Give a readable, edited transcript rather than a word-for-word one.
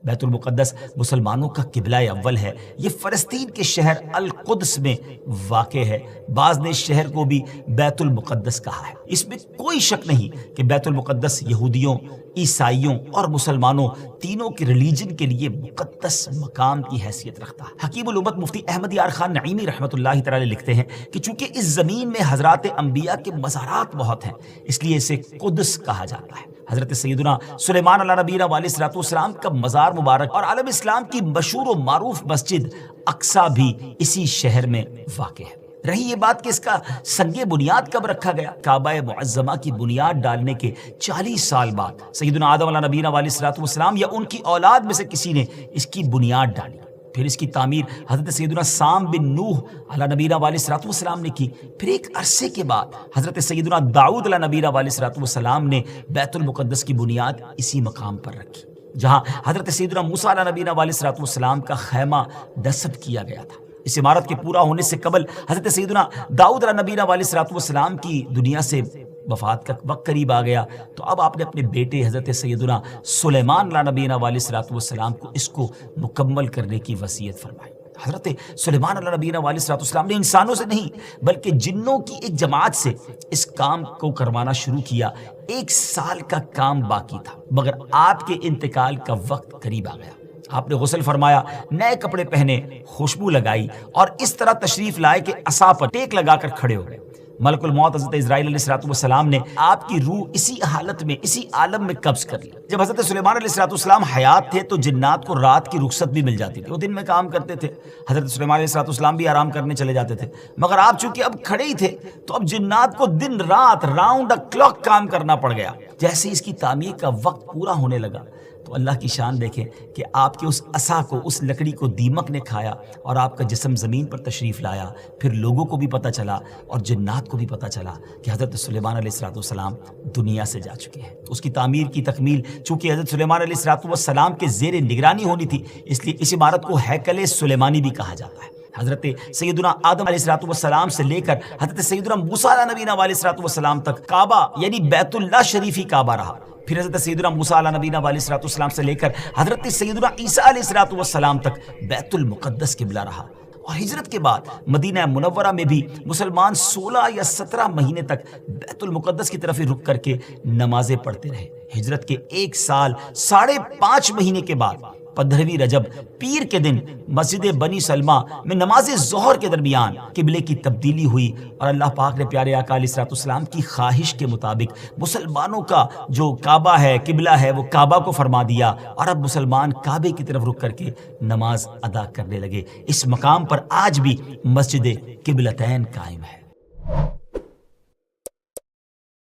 بیت المقدس مسلمانوں کا قبلہ اول ہے۔ یہ فلسطین کے شہر القدس میں واقع ہے۔ بعض نے اس شہر کو بھی بیت المقدس کہا ہے۔ اس میں کوئی شک نہیں کہ بیت المقدس یہودیوں، عیسائیوں اور مسلمانوں تینوں کے ریلیجن کے لیے مقدس مقام کی حیثیت رکھتا ہے۔ حکیم الامت مفتی احمد یار خان نعیمی رحمۃ اللہ تعالی لکھتے ہیں کہ چونکہ اس زمین میں حضرات انبیاء کے مزارات بہت ہیں، اس لیے اسے قدس کہا جاتا ہے۔ حضرت سیدنا سلیمان علیہ نبینا علیہ الصلوۃ والسلام کا مزار مبارک اور عالم اسلام کی مشہور و معروف مسجد اقصیٰ بھی اسی شہر میں واقع ہے۔ رہی یہ بات کہ اس کا سنگ بنیاد کب رکھا گیا، کعبہ معظمہ کی بنیاد ڈالنے کے 40 سال بعد سیدنا آدم علیہ نبینا علیہ الصلوۃ والسلام یا ان کی اولاد میں سے کسی نے اس کی بنیاد ڈالی۔ پھر اس کی تعمیر حضرت سیدنا سام بن نوح علیہ نبینا علیہ الصلوۃ والسلام نے کی۔ پھر ایک عرصے کے بعد حضرت سیدنا داؤد علیہ نبینا علیہ الصلوۃ والسلام نے بیت المقدس کی بنیاد اسی مقام پر رکھی، جہاں حضرت سیدنا موسیٰ علیہ نبینا علیہ الصلوۃ والسلام کا خیمہ نصب کیا گیا تھا۔ اس عمارت کے پورا ہونے سے قبل حضرت سیدنا داؤد علیہ نبینا علیہ الصلوۃ والسلام کی دنیا سے وفات کا وقت قریب آ گیا، تو اب آپ نے اپنے بیٹے حضرت سیدنا سلیمان علیہ نبینا علیہ الصلوۃ والسلام کو اس کو مکمل کرنے کی وصیت فرمائی۔ حضرت سلیمان علیہ نبینا علیہ الصلوۃ والسلام نے انسانوں سے نہیں بلکہ جنوں کی ایک جماعت سے اس کام کو کروانا شروع کیا۔ 1 سال کا کام باقی تھا، مگر آپ کے انتقال کا وقت قریب آ گیا۔ آپ نے غسل فرمایا، نئے کپڑے پہنے، خوشبو لگائی اور اس طرح تشریف لائے کہ عصا پر ٹیک لگا کر کھڑے ہو گئے۔ ملک الموت حضرت اسرائیل علیہ الصلوۃ والسلام نے آپ کی روح اسی حالت میں، اسی عالم میں قبض کر لی۔ جب حضرت سلیمان علیہ الصلوۃ والسلام حیات تھے تو جنات کو رات کی رخصت بھی مل جاتی تھی، وہ دن میں کام کرتے تھے، حضرت سلیمان علیہ الصلوۃ والسلام بھی آرام کرنے چلے جاتے تھے، مگر آپ چونکہ اب کھڑے ہی تھے تو اب جنات کو دن رات راؤنڈ دا کلاک کام کرنا پڑ گیا۔ جیسے اس کی تعمیر کا وقت پورا ہونے لگا تو اللہ کی شان دیکھیں کہ آپ کے اس عصا کو، اس لکڑی کو دیمک نے کھایا اور آپ کا جسم زمین پر تشریف لایا۔ پھر لوگوں کو بھی پتہ چلا اور جنات کو بھی پتہ چلا کہ حضرت سلیمان علیہ الصلوۃ والسلام دنیا سے جا چکے ہیں۔ اس کی تعمیر کی تکمیل چونکہ حضرت سلیمان علیہ الصلوۃ والسلام کے زیر نگرانی ہونی تھی، اس لیے اس عمارت کو ہیکل سلیمانی بھی کہا جاتا ہے۔ حضرت سیدنا آدم علیہ الصلوۃ والسلام سے لے کر حضرت سیدنا موسیٰ علیہ نبینا علیہ الصلوۃ والسلام تک کعبہ یعنی بیت اللہ شریف ہی کعبہ رہا۔ پھر حضرت سیدنا موسیٰ علیہ نبینا علیہ الصلوۃ والسلام سے لے کر حضرت سیدنا عیسیٰ علیہ الصلوۃ والسلام تک بیت المقدس قبلہ رہا۔ اور ہجرت کے بعد مدینہ منورہ میں بھی مسلمان 16 یا 17 مہینے تک بیت المقدس کی طرف ہی رک کر کے نمازیں پڑھتے رہے۔ ہجرت کے 1 سال 5.5 مہینے کے بعد 15ویں رجب پیر کے دن مسجد بنی سلمہ میں نماز ظہر کے درمیان قبلے کی تبدیلی ہوئی اور اللہ پاک نے پیارے آقا علیہ الصلوۃ والسلام کی خواہش کے مطابق مسلمانوں کا جو کعبہ ہے، قبلہ ہے، وہ کعبہ کو فرما دیا اور اب مسلمان کعبے کی طرف رک کر کے نماز ادا کرنے لگے۔ اس مقام پر آج بھی مسجد قبلتین قائم ہے۔